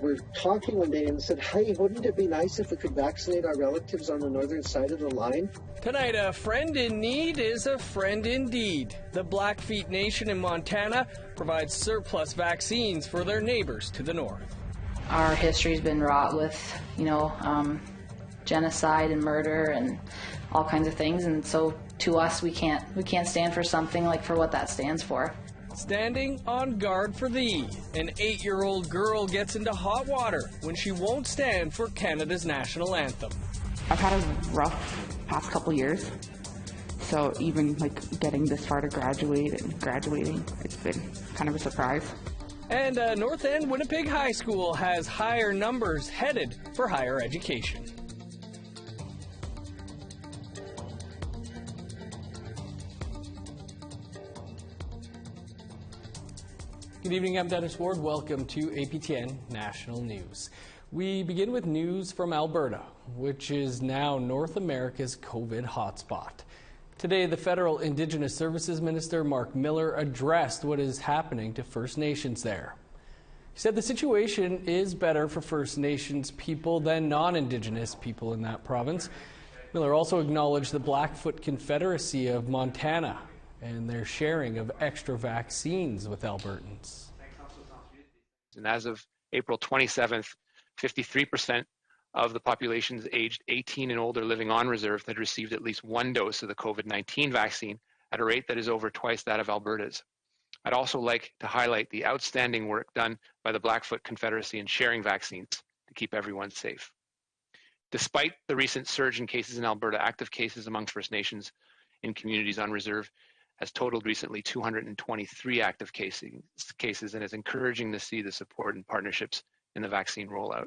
We were talking one day and said, hey, wouldn't it be nice if we could vaccinate our relatives on the northern side of the line? Tonight, a friend in need is a friend indeed. The Blackfeet Nation in Montana provides surplus vaccines for their neighbors to the north. Our history's been wrought with, genocide and murder and all kinds of things, and so to us, we can't stand for something like for what that stands for. Standing on guard for thee. An 8-year-old girl gets into hot water when she won't stand for Canada's national anthem. I've had a rough past couple years, so even getting this far to graduating, it's been kind of a surprise. And North End Winnipeg High School has higher numbers headed for higher education. Good evening, I'm Dennis Ward. Welcome to APTN National News. We begin with news from Alberta, which is now North America's COVID hotspot. Today, the federal Indigenous Services Minister, Mark Miller, addressed what is happening to First Nations there. He said the situation is better for First Nations people than non-Indigenous people in that province. Miller also acknowledged the Blackfoot Confederacy of Montana and their sharing of extra vaccines with Albertans. And as of April 27th, 53% of the populations aged 18 and older living on reserve had received at least one dose of the COVID-19 vaccine at a rate that is over twice that of Alberta's. I'd also like to highlight the outstanding work done by the Blackfoot Confederacy in sharing vaccines to keep everyone safe. Despite the recent surge in cases in Alberta, active cases among First Nations in communities on reserve has totaled recently 223 active cases and is encouraging to see the support and partnerships in the vaccine rollout.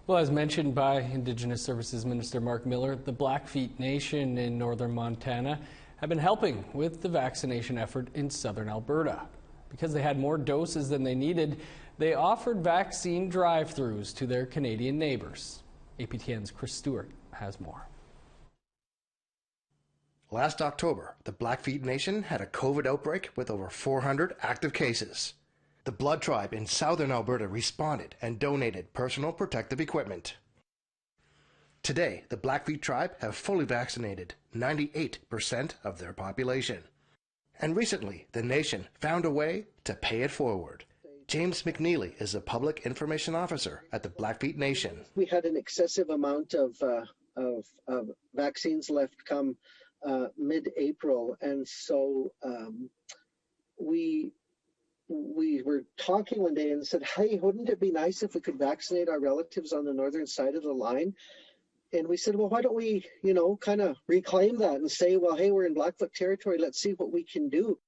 Well, as mentioned by Indigenous Services Minister Mark Miller, the Blackfeet Nation in northern Montana have been helping with the vaccination effort in southern Alberta. Because they had more doses than they needed, they offered vaccine drive-thrus to their Canadian neighbors. APTN's Chris Stewart has more. Last October, the Blackfeet Nation had a COVID outbreak with over 400 active cases. The Blood Tribe in southern Alberta responded and donated personal protective equipment. Today, the Blackfeet Tribe have fully vaccinated 98% of their population. And recently, the nation found a way to pay it forward. James McNeely is a public information officer at the Blackfeet Nation. We had an excessive amount of vaccines left come mid-April, and so we were talking one day and said, hey, wouldn't it be nice if we could vaccinate our relatives on the northern side of the line? And we said, well, why don't we, kind of reclaim that and say, well, hey, we're in Blackfoot territory, let's see what we can do.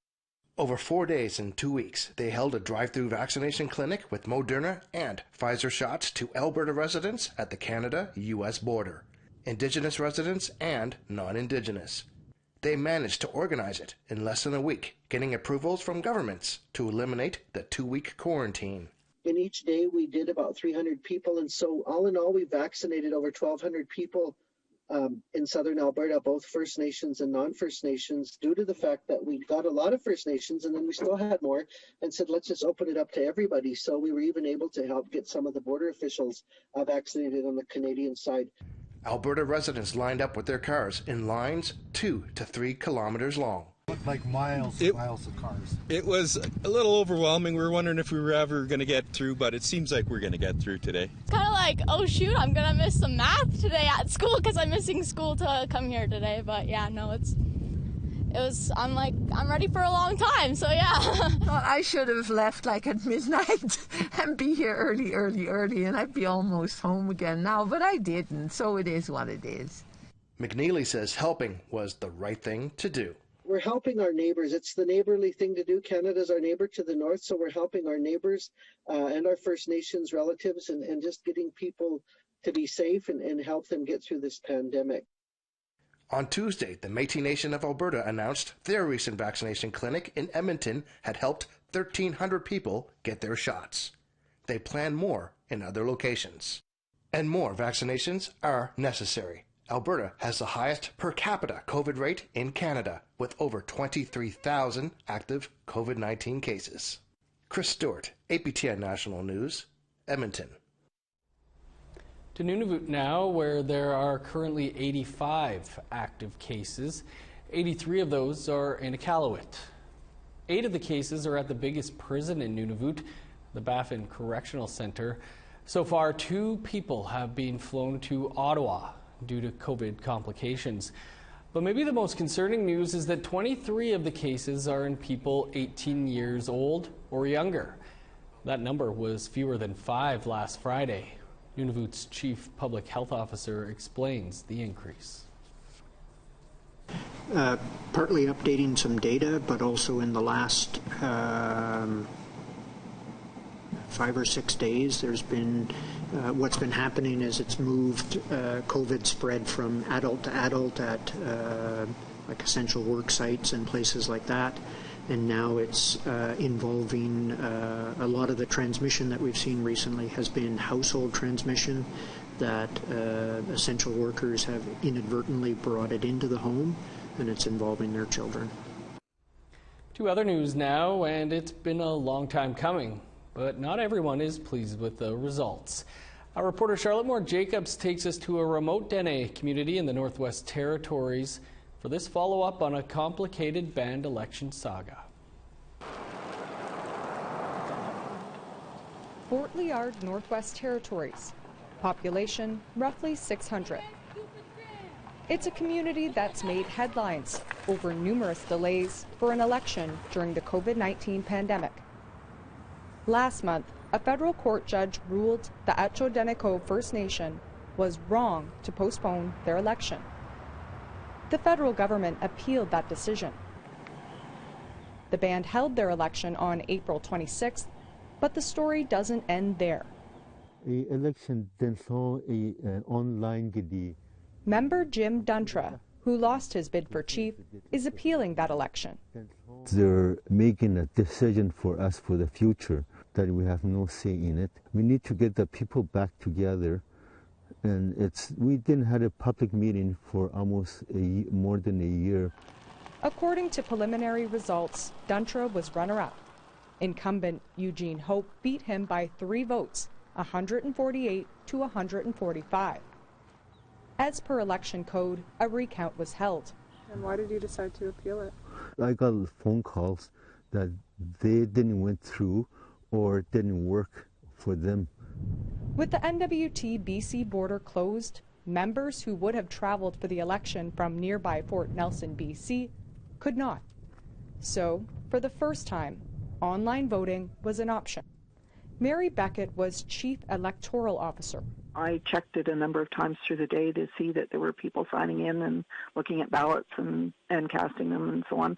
Over 4 days and 2 weeks, they held a drive-through vaccination clinic with Moderna and Pfizer shots to Alberta residents at the Canada-U.S. border. Indigenous residents and non-Indigenous. They managed to organize it in less than a week, getting approvals from governments to eliminate the 2-week quarantine. In each day, we did about 300 people, and so all in all, we vaccinated over 1,200 people in southern Alberta, both First Nations and non-First Nations, due to the fact that we got a lot of First Nations, and then we still had more, and said, let's just open it up to everybody. So we were even able to help get some of the border officials vaccinated on the Canadian side. Alberta residents lined up with their cars in lines 2 to 3 kilometers long. Looked like miles of cars. It was a little overwhelming. We were wondering if we were ever going to get through, but it seems like we're going to get through today. It's kind of like, oh shoot, I'm going to miss some math today at school because I'm missing school to come here today. But yeah, no, I'm ready for a long time, so yeah. Well, I should have left at midnight and be here early, and I'd be almost home again now, but I didn't, so it is what it is. McNeely says helping was the right thing to do. We're helping our neighbors. It's the neighborly thing to do. Canada's our neighbor to the north, so we're helping our neighbors and our First Nations relatives and just getting people to be safe and help them get through this pandemic. On Tuesday, the Métis Nation of Alberta announced their recent vaccination clinic in Edmonton had helped 1,300 people get their shots. They plan more in other locations. And more vaccinations are necessary. Alberta has the highest per capita COVID rate in Canada, with over 23,000 active COVID-19 cases. Chris Stewart, APTN National News, Edmonton. To Nunavut now, where there are currently 85 active cases. 83 of those are in Iqaluit. 8 of the cases are at the biggest prison in Nunavut, the Baffin Correctional Center. So far, 2 people have been flown to Ottawa due to COVID complications. But maybe the most concerning news is that 23 of the cases are in people 18 years old or younger. That number was fewer than 5 last Friday. Nunavut's Chief Public Health Officer explains the increase. Partly updating some data, but also in the last 5 or 6 days, there's been what's been happening is it's moved COVID spread from adult to adult at like essential work sites and places like that, and now it's involving a lot of the transmission that we've seen recently has been household transmission, that essential workers have inadvertently brought it into the home, and it's involving their children. To other news now, and it's been a long time coming, but not everyone is pleased with the results. Our reporter Charlotte Moore Jacobs takes us to a remote Dene community in the Northwest Territories for this follow-up on a complicated band election saga. Fort Liard, Northwest Territories. Population roughly 600. It's a community that's made headlines over numerous delays for an election during the COVID-19 pandemic. Last month, a federal court judge ruled the Atcho-Dene-Ko First Nation was wrong to postpone their election. The federal government appealed that decision. The band held their election on April 26th, but the story doesn't end there. Member Jim Duntra, who lost his bid for chief, is appealing that election. They're making a decision for us for the future that we have no say in it. We need to get the people back together, and we didn't have a public meeting for almost more than a year. According to preliminary results, Duntra was runner-up. Incumbent Eugene Hope beat him by 3 votes, 148 to 145. As per election code, a recount was held. And why did you decide to appeal it? I got phone calls that they didn't went through or didn't work for them. With the NWT BC border closed, members who would have traveled for the election from nearby Fort Nelson, BC, could not. So, for the first time, online voting was an option. Mary Beckett was Chief Electoral Officer. I checked it a number of times through the day to see that there were people signing in and looking at ballots and casting them and so on.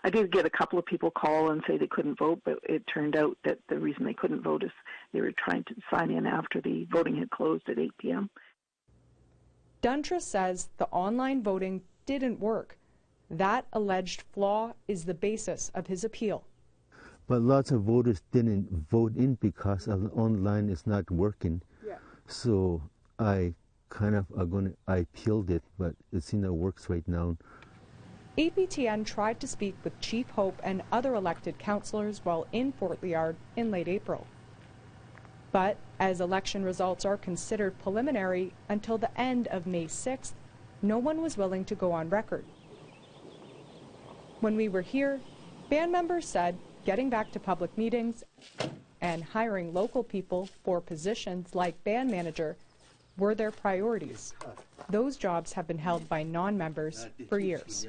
I did get a couple of people call and say they couldn't vote, but it turned out that the reason they couldn't vote is they were trying to sign in after the voting had closed at 8 p.m. Duntra says the online voting didn't work. That alleged flaw is the basis of his appeal. But lots of voters didn't vote in because online is not working. Yeah. So I appealed it, but it's in the works right now. APTN tried to speak with Chief Hope and other elected councillors while in Fort Liard in late April. But as election results are considered preliminary until the end of May 6th, no one was willing to go on record. When we were here, band members said getting back to public meetings and hiring local people for positions like band manager were their priorities. Those jobs have been held by non-members for years.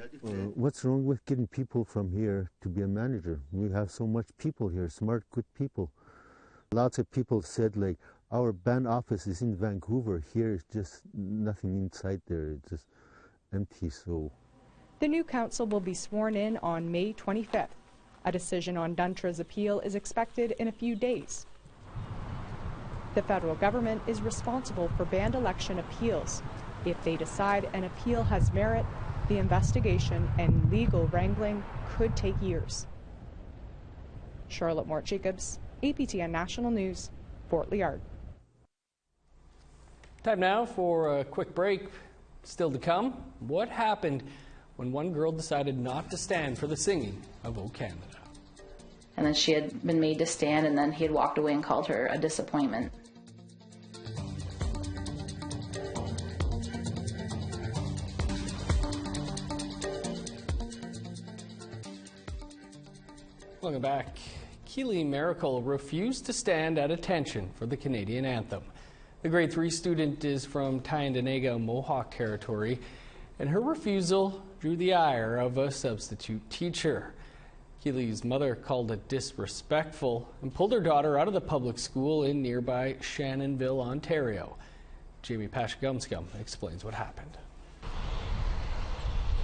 What's wrong with getting people from here to be a manager? We have so much people here, smart, good people. Lots of people said, like, our band office is in Vancouver. Here is just nothing inside there. It's just empty. So the new council will be sworn in on May 25th. A decision on Duntra's appeal is expected in a few days. The federal government is responsible for band election appeals. If they decide an appeal has merit, the investigation and legal wrangling could take years. Charlotte Moore Jacobs, APTN National News, Fort Liard. Time now for a quick break. Still to come, what happened when one girl decided not to stand for the singing of O Canada? and then she had been made to stand, and then he had walked away and called her a disappointment. Welcome back. Keely Miracle refused to stand at attention for the Canadian anthem. The grade 3 student is from Tyendinaga Mohawk territory, and her refusal drew the ire of a substitute teacher. Keely's mother called it disrespectful and pulled her daughter out of the public school in nearby Shannonville, Ontario. Jamie Pashgumscum explains what happened.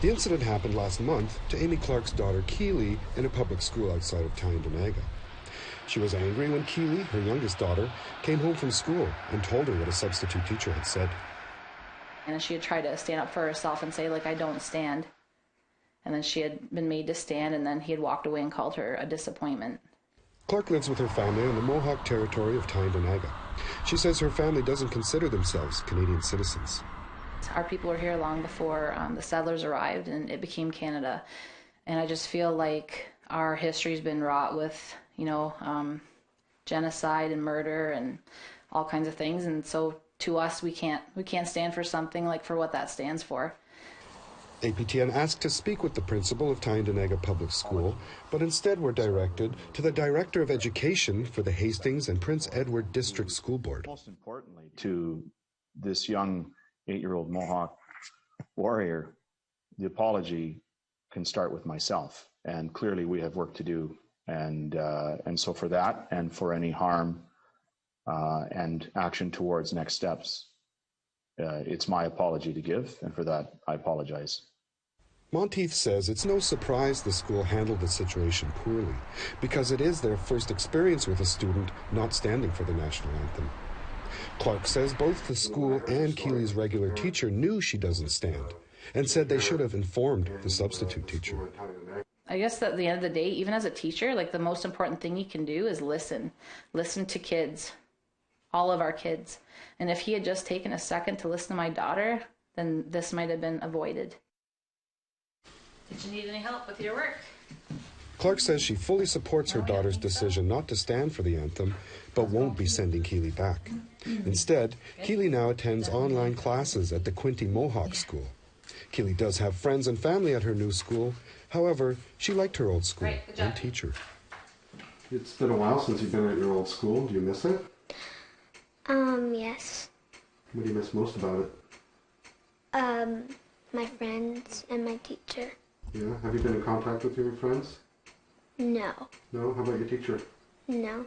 The incident happened last month to Amy Clark's daughter Keely in a public school outside of Tyendinaga. She was angry when Keely, her youngest daughter, came home from school and told her what a substitute teacher had said. And she had tried to stand up for herself and say, like, I don't stand. And then she had been made to stand, and then he had walked away and called her a disappointment. Clark lives with her family in the Mohawk territory of Tyendinaga. She says her family doesn't consider themselves Canadian citizens. Our people were here long before the settlers arrived, and it became Canada. And I just feel like our history's been wrought with, genocide and murder and all kinds of things. And so to us, we can't stand for something like for what that stands for. APTN asked to speak with the principal of Tyendinaga Public School, but instead were directed to the Director of Education for the Hastings and Prince Edward District School Board. Most importantly, to this young 8-year-old Mohawk warrior, the apology can start with myself, and clearly we have work to do, and so for that and for any harm and action towards next steps, it's my apology to give, and for that I apologize. Monteith says it's no surprise the school handled the situation poorly, because it is their first experience with a student not standing for the national anthem. Clark says both the school and Keely's regular teacher knew she doesn't stand, and said they should have informed the substitute teacher. I guess at the end of the day, even as a teacher, like, the most important thing you can do is listen. Listen to kids, all of our kids. And if he had just taken a second to listen to my daughter, then this might have been avoided. Did you need any help with your work? Clark says she fully supports her daughter's decision not to stand for the anthem, but won't be sending Keely back. Instead, Keely now attends online classes at the Quinte Mohawk School. Keely does have friends and family at her new school. However, she liked her old school and teacher. It's been a while since you've been at your old school. Do you miss it? Yes. What do you miss most about it? My friends and my teacher. Yeah? Have you been in contact with your friends? No. No? How about your teacher? No.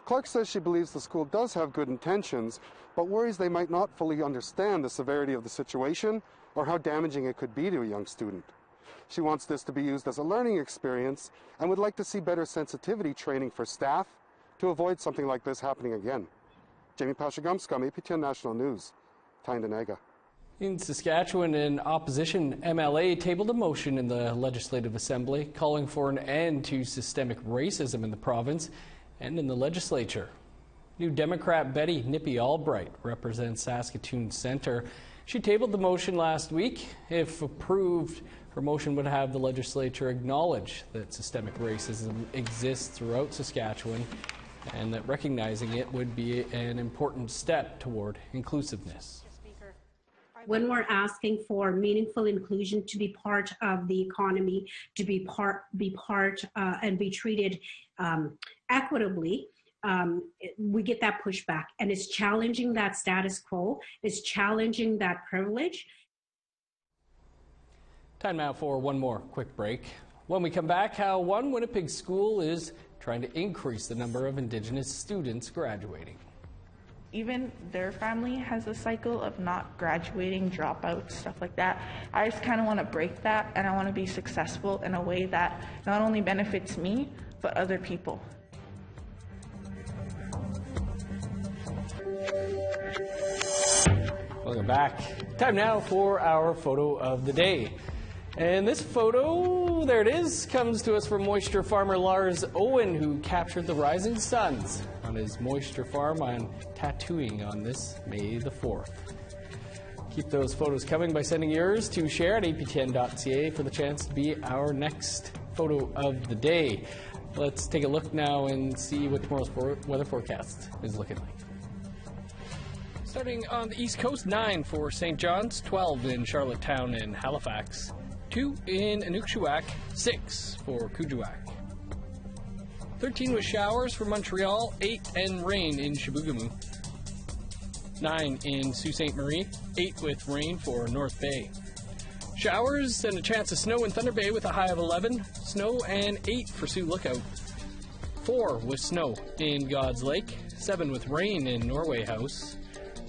Clark says she believes the school does have good intentions, but worries they might not fully understand the severity of the situation or how damaging it could be to a young student. She wants this to be used as a learning experience and would like to see better sensitivity training for staff to avoid something like this happening again. Jamie Pashgumscum, APTN National News, Tyendinaga. In Saskatchewan, an opposition MLA tabled a motion in the Legislative Assembly calling for an end to systemic racism in the province and in the legislature. New Democrat Betty Nippy Albright represents Saskatoon Centre. She tabled the motion last week. If approved, her motion would have the legislature acknowledge that systemic racism exists throughout Saskatchewan and that recognizing it would be an important step toward inclusiveness. When we're asking for meaningful inclusion to be part of the economy, to be part and be treated equitably, we get that pushback, and it's challenging that status quo. It's challenging that privilege. Time now for one more quick break. When we come back, how one Winnipeg school is trying to increase the number of Indigenous students graduating. Even their family has a cycle of not graduating, dropouts, stuff like that. I just kind of want to break that, and I want to be successful in a way that not only benefits me, but other people. Welcome back. Time now for our photo of the day. And this photo, there it is, comes to us from moisture farmer Lars Owen, who captured the rising suns on his moisture farm on tattooing on this May the 4th. Keep those photos coming by sending yours to share at aptn.ca for the chance to be our next photo of the day. Let's take a look now and see what tomorrow's weather forecast is looking like. Starting on the East Coast, 9 for St. John's, 12 in Charlottetown and Halifax, 2 in Inukjuak, 6 for Kuujjuaq. 13 with showers for Montreal, 8 and rain in Chibougamau. 9 in Sault Ste. Marie, 8 with rain for North Bay. Showers and a chance of snow in Thunder Bay with a high of 11, snow and 8 for Sioux Lookout. 4 with snow in God's Lake, 7 with rain in Norway House.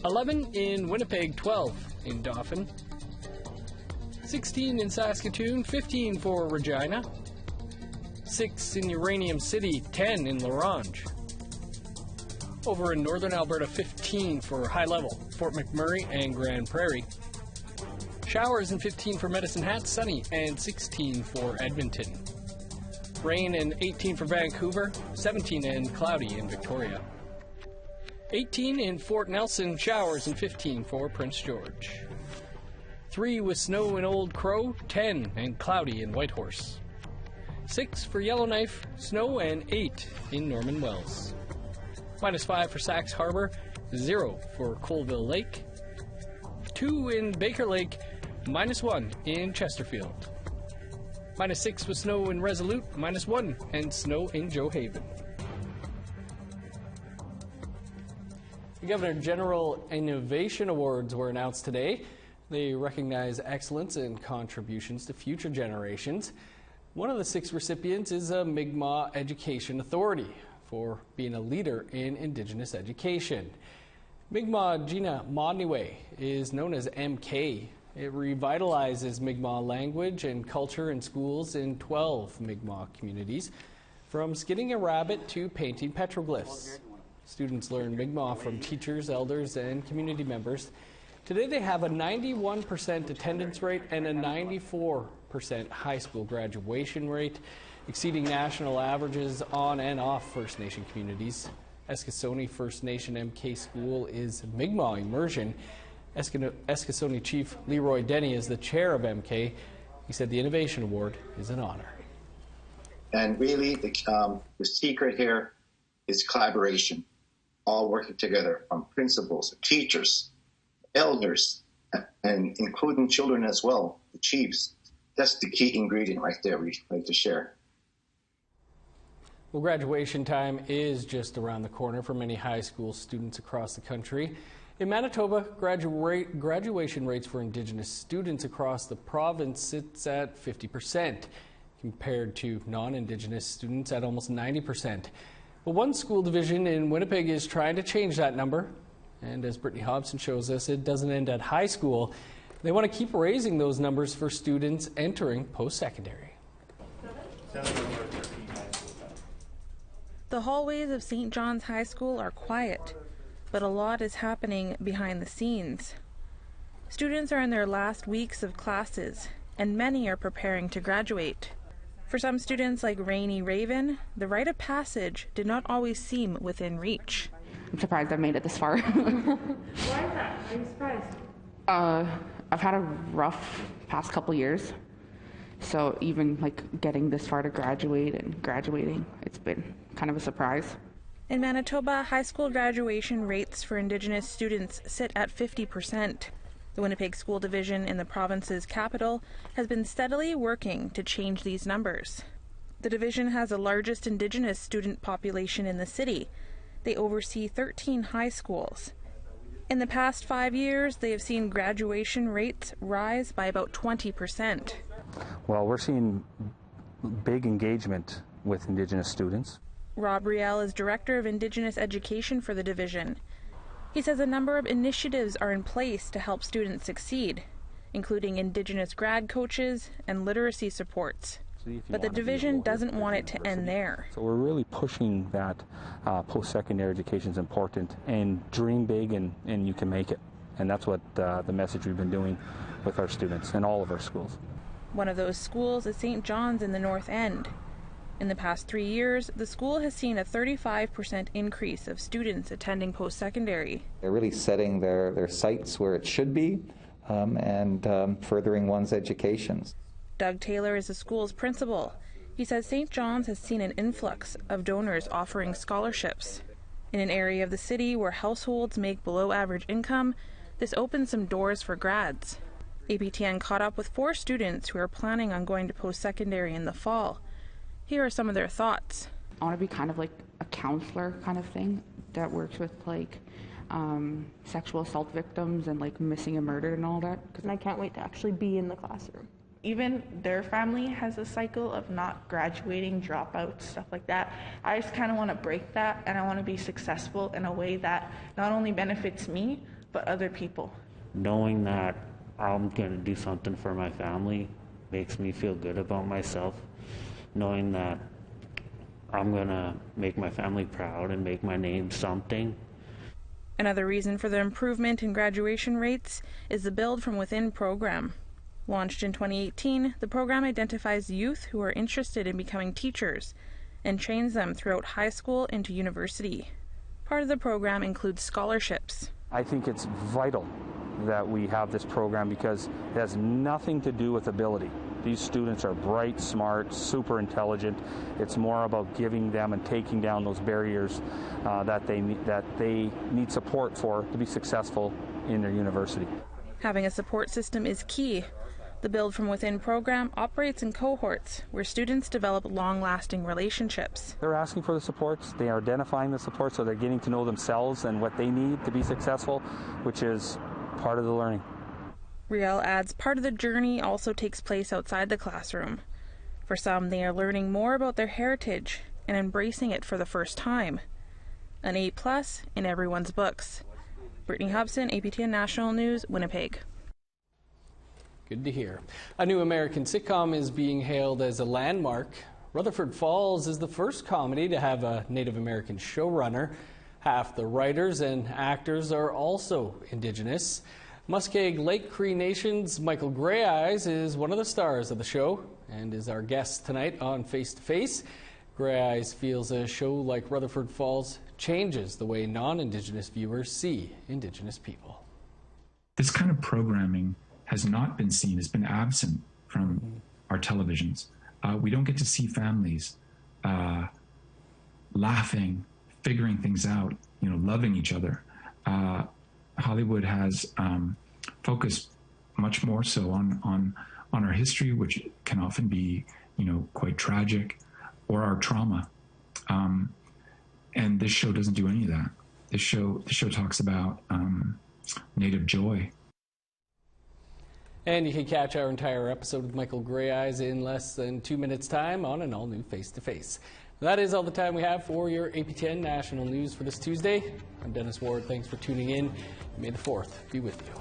11 in Winnipeg, 12 in Dauphin. 16 in Saskatoon, 15 for Regina. 6 in Uranium City, 10 in La Ronge. Over in northern Alberta, 15 for High Level, Fort McMurray and Grand Prairie. Showers and 15 for Medicine Hat, sunny, and 16 for Edmonton. Rain and 18 for Vancouver, 17 and cloudy in Victoria. 18 in Fort Nelson, showers and 15 for Prince George. 3 with snow in Old Crow, 10 and cloudy in Whitehorse. 6 for Yellowknife, snow and 8 in Norman Wells. -5 for Sax Harbor, 0 for Colville Lake. 2 in Baker Lake, -1 in Chesterfield. -6 with snow in Resolute, -1 and snow in Joe Haven. The Governor General Innovation Awards were announced today. They recognize excellence and contributions to future generations. One of the 6 recipients is a Mi'kmaq Education Authority for being a leader in Indigenous education. Mi'kmaq Gina Modniwe is known as MK. It revitalizes Mi'kmaq language and culture in schools in 12 Mi'kmaq communities, from skinning a rabbit to painting petroglyphs. Students learn Mi'kmaq from teachers, elders, and community members. Today they have a 91% attendance rate and a 94% high school graduation rate, exceeding national averages on and off First Nation communities. Eskasoni First Nation MK School is Mi'kmaq immersion. Eskasoni Chief Leroy Denny is the chair of MK. He said the Innovation Award is an honor. And really the secret here is collaboration, all working together, from principals, teachers, elders, and including children as well, the chiefs. That's the key ingredient right there we'd like to share. Well, graduation time is just around the corner for many high school students across the country. In Manitoba, graduation rates for Indigenous students across the province sits at 50%, compared to non-Indigenous students at almost 90%. But one school division in Winnipeg is trying to change that number. And as Brittany Hobson shows us, it doesn't end at high school. They want to keep raising those numbers for students entering post-secondary. The hallways of St. John's High School are quiet, but a lot is happening behind the scenes. Students are in their last weeks of classes, and many are preparing to graduate. For some students like Rainy Raven, the rite of passage did not always seem within reach. I'm surprised I've made it this far. Why is that? Are you surprised? I've had a rough past couple years, so even getting this far to graduate and graduating, it's been kind of a surprise. In Manitoba, high school graduation rates for Indigenous students sit at 50%. The Winnipeg School Division in the province's capital has been steadily working to change these numbers. The division has the largest Indigenous student population in the city. They oversee 13 high schools. In the past 5 years, they have seen graduation rates rise by about 20%. Well, we're seeing big engagement with Indigenous students. Rob Riel is Director of Indigenous Education for the division. He says a number of initiatives are in place to help students succeed, including Indigenous grad coaches and literacy supports. But the division doesn't want it to end there. So we're really pushing that post-secondary education is important, and dream big and you can make it. And that's what the message we've been doing with our students in all of our schools. One of those schools is St. John's in the North End. In the past 3 years, the school has seen a 35% increase of students attending post-secondary. They're really setting their sights where it should be and furthering one's educations. Doug Taylor is the school's principal. He says St. John's has seen an influx of donors offering scholarships. In an area of the city where households make below average income, this opens some doors for grads. APTN caught up with 4 students who are planning on going to post-secondary in the fall. Here are some of their thoughts. I want to be kind of like a counselor kind of thing that works with like sexual assault victims and like missing and murdered and all that. And I can't wait to actually be in the classroom. Even their family has a cycle of not graduating, dropouts, stuff like that. I just kind of want to break that, and I want to be successful in a way that not only benefits me, but other people. Knowing that I'm going to do something for my family makes me feel good about myself. Knowing that I'm going to make my family proud and make my name something. Another reason for the improvement in graduation rates is the Build from Within program. Launched in 2018, the program identifies youth who are interested in becoming teachers and trains them throughout high school into university. Part of the program includes scholarships. I think it's vital that we have this program because it has nothing to do with ability. These students are bright, smart, super intelligent. It's more about giving them and taking down those barriers that they need support for to be successful in their university. Having a support system is key. The Build from Within program operates in cohorts where students develop long-lasting relationships. They're asking for the supports, they are identifying the supports, so they're getting to know themselves and what they need to be successful, which is part of the learning. Riel adds part of the journey also takes place outside the classroom. For some, they are learning more about their heritage and embracing it for the first time. An A+ in everyone's books. Brittany Hobson, APTN National News, Winnipeg. Good to hear. A new American sitcom is being hailed as a landmark. Rutherford Falls is the first comedy to have a Native American showrunner. Half the writers and actors are also Indigenous. Muskeg Lake Cree Nation's Michael Greyeyes is one of the stars of the show and is our guest tonight on Face to Face. Greyeyes feels a show like Rutherford Falls changes the way non-Indigenous viewers see Indigenous people. This kind of programming has not been seen, has been absent from our televisions. We don't get to see families laughing, figuring things out, loving each other. Hollywood has focused much more so on our history, which can often be, quite tragic, or our trauma. And this show doesn't do any of that. This show talks about Native joy. And you can catch our entire episode with Michael Greyeyes in less than 2 minutes' time on an all-new Face to Face. That is all the time we have for your APTN National News for this Tuesday. I'm Dennis Ward. Thanks for tuning in. May the 4th be with you.